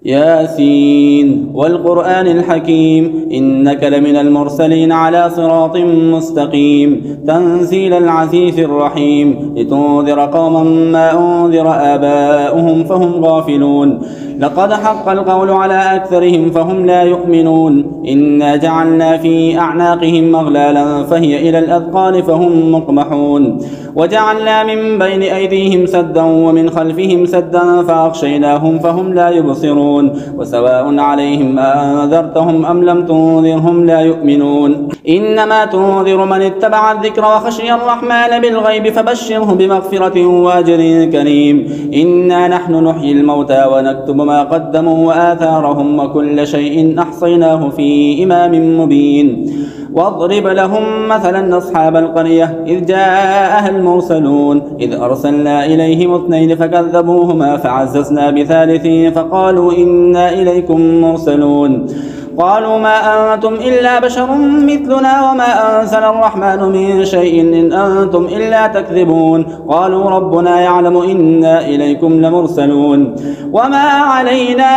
ياسين والقرآن الحكيم إنك لمن المرسلين على صراط مستقيم تنزيل العزيز الرحيم لتنذر قوما ما أنذر آباؤهم فهم غافلون لقد حق القول على أكثرهم فهم لا يؤمنون إنا جعلنا في أعناقهم أغلالا فهي إلى الأذقان فهم مقمحون وجعلنا من بين أيديهم سدا ومن خلفهم سدا فأغشيناهم فهم لا يبصرون وسواء عليهم أنذرتهم أم لم تنذرهم لا يؤمنون إنما تنذر من اتبع الذكر وخشي الرحمن بالغيب فبشره بمغفرة وأجر كريم إنا نحن نحيي الموتى ونكتب ما قدموا وآثارهم وكل شيء أحصيناه في إمام مبين واضرب لهم مثلا أصحاب القرية إذ جاءها المرسلون إذ أرسلنا إليهم 2 فكذبوهما فعززنا بثالث فقالوا إنا إليكم مرسلون قالوا ما أنتم إلا بشر مثلنا وما أنزل الرحمن من شيء إن أنتم إلا تكذبون قالوا ربنا يعلم إنا إليكم لمرسلون وما علينا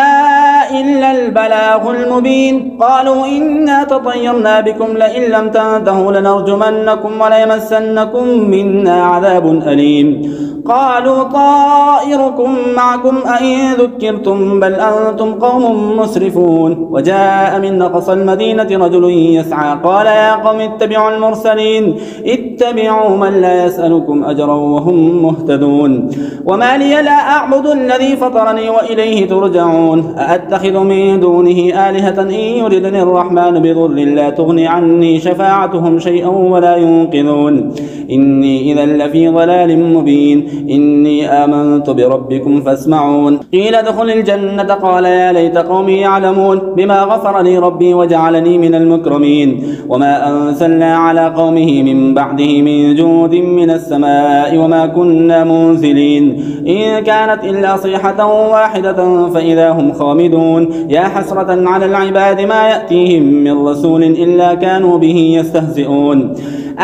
إلا البلاغ المبين قالوا إنا تطيرنا بكم لئن لم تنتهوا لنرجمنكم وليمسنكم منا عذاب أليم قالوا طائركم معكم أئن ذكرتم بل أنتم قوم مسرفون وجاء من أقصى المدينة رجل يسعى قال يا قوم اتبعوا المرسلين اتبعوا من لا يسألكم أجرا وهم مهتدون وما لي لا أعبد الذي فطرني وإليه ترجعون أأتخذ من دونه آلهة إن يردني الرحمن بضر لا تغني عني شفاعتهم شيئا ولا ينقذون إني إذا لفي ضلال مبين إني آمنت بربكم فاسمعون قيل ادخل الجنة قال يا ليت قومي يعلمون بما غفر لي ربي وجعلني من المكرمين وما أنزلنا على قومه من بعده من جود من السماء وما كنا منزلين إن كانت إلا صيحة واحدة فإذا هم خامدون يا حسرة على العباد ما يأتيهم من رسول إلا كانوا به يستهزئون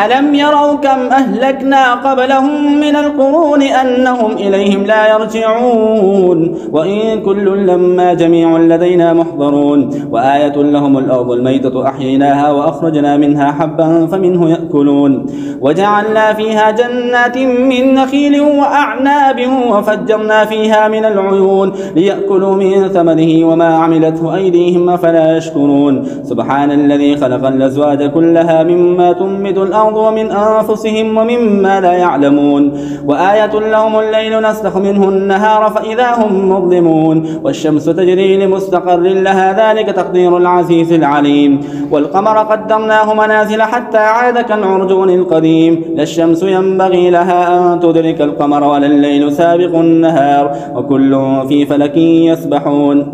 ألم يروا كم أهلكنا قبلهم من القرون أنهم إليهم لا يرجعون وإن كل لما جميع لدينا محضرون وآية لهم الأرض الميتة أحييناها وأخرجنا منها حبا فمنه يأكلون وجعلنا فيها جنات من نخيل وأعناب وفجرنا فيها من العيون ليأكلوا من ثمره وما عملته أيديهم أفلا يشكرون سبحان الذي خلق الأزواج كلها مما تنبت الأرض ومن أنفسهم ومما لا يعلمون وآية لهم الليل نسلخ منه النهار فإذا هم مظلمون والشمس تجري لمستقر لها ذلك تقدير العزيز العليم والقمر قدرناه منازل حتى عاد كالعرجون القديم لا الشمس ينبغي لها أن تدرك القمر ولا الليل سابق النهار وكل في فلك يسبحون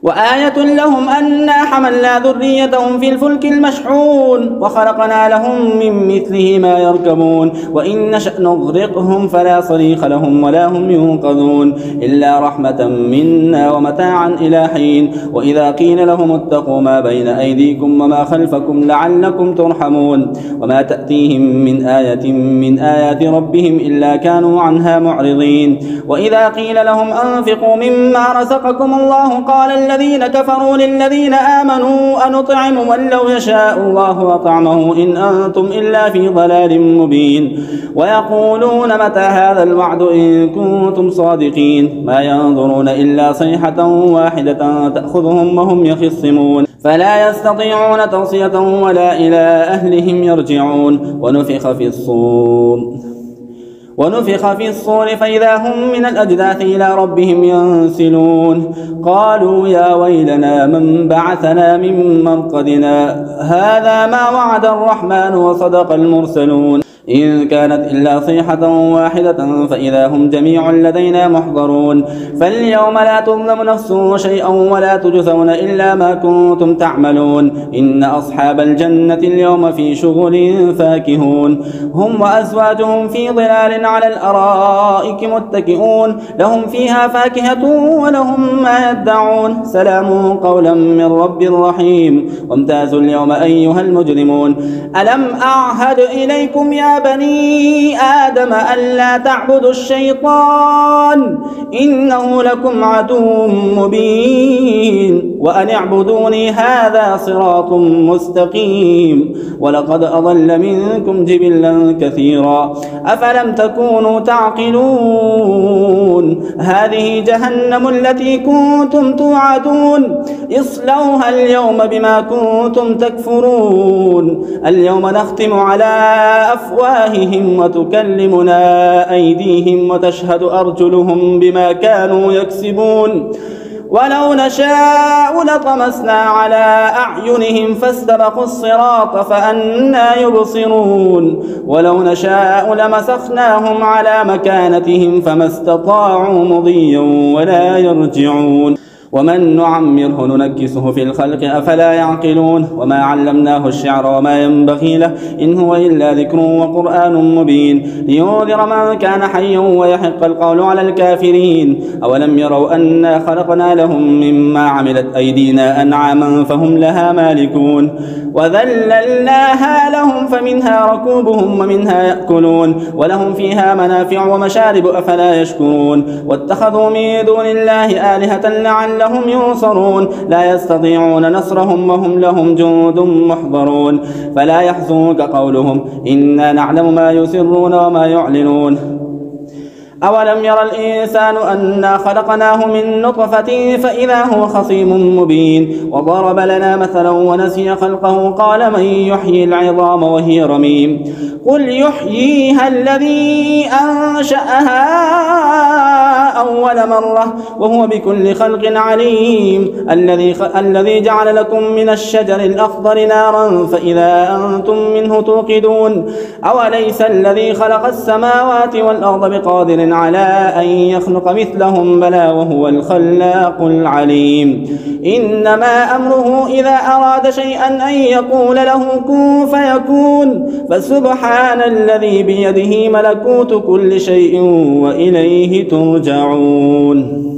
وآية لهم أنا حملنا ذريتهم في الفلك المشحون وخلقنا لهم من مثله ما يركبون وإن نشأ نغرقهم فلا صريخ لهم ولا هم ينقذون إلا رحمة منا ومتاعا إلى حين وإذا قيل لهم اتقوا ما بين أيديكم وما خلفكم لعلكم ترحمون وما تأتيهم من آية من آيات ربهم إلا كانوا عنها معرضين وإذا قيل لهم أنفقوا مما رزقكم الله قال الذين كفروا للذين آمنوا أنطعم من لو يشاء الله أطعمه إن أنتم إلا في ضلال مبين ويقولون متى هذا الوعد إن كنتم صادقين ما ينظرون إلا صيحة واحدة تأخذهم وهم يخصمون فلا يستطيعون توصية ولا إلى أهلهم يرجعون ونفخ في الصور فإذا هم من الأجداث إلى ربهم ينسلون قالوا يا ويلنا من بعثنا من مرقدنا هذا ما وعد الرحمن وصدق المرسلون إن كانت إلا صيحة واحدة فإذا هم جميع لدينا محضرون فاليوم لا تظلم نفس شيئا ولا تجزون إلا ما كنتم تعملون إن أصحاب الجنة اليوم في شغل فاكهون هم وأزواجهم في ظلال على الأرائك متكئون لهم فيها فاكهة ولهم ما يدعون سلام قولا من رب رحيم وامتازوا اليوم أيها المجرمون ألم أعهد إليكم يا يا بني آدم ألا تعبدوا الشيطان إنه لكم عدو مبين وأن اعبدوني هذا صراط مستقيم ولقد أضل منكم جبلا كثيرا أفلم تكونوا تعقلون هذه جهنم التي كنتم توعدون اصلوها اليوم بما كنتم تكفرون اليوم نختم على أفواههم وتكلمنا أيديهم وتشهد أرجلهم بما كانوا يكسبون ولو نشاء لطمسنا على أعينهم فاستبقوا الصراط فأنى يبصرون ولو نشاء لمسخناهم على مكانتهم فما استطاعوا مضيا ولا يرجعون ومن نعمره ننكسه في الخلق أفلا يعقلون وما علمناه الشعر وما ينبغي له إن هو إلا ذكر وقرآن مبين لينذر من كان حيا ويحق القول على الكافرين أولم يروا أنا خلقنا لهم مما عملت أيدينا أنعاما فهم لها مالكون وذللناها لهم فمنها ركوبهم ومنها يأكلون ولهم فيها منافع ومشارب أفلا يشكرون واتخذوا من دون الله آلهة لعلهم ينصرون لا يستطيعون نصرهم وهم لهم جند محضرون فلا يحزنك قولهم إنا نعلم ما يسرون وما يعلنون أولم ير الإنسان أنا خلقناه من نطفة فإذا هو خصيم مبين وضرب لنا مثلا ونسي خلقه قال من يحيي العظام وهي رميم قل يحييها الذي أنشأها أول مرة وهو بكل خلق عليم الذي جعل لكم من الشجر الأخضر نارا فإذا أنتم منه توقدون أوليس الذي خلق السماوات والأرض بقادر على أن يخلق مثلهم بلى وهو الخلاق العليم إنما أمره إذا أراد شيئا أن يقول له كن فيكون فسبحان الذي بيده ملكوت كل شيء وإليه ترجعون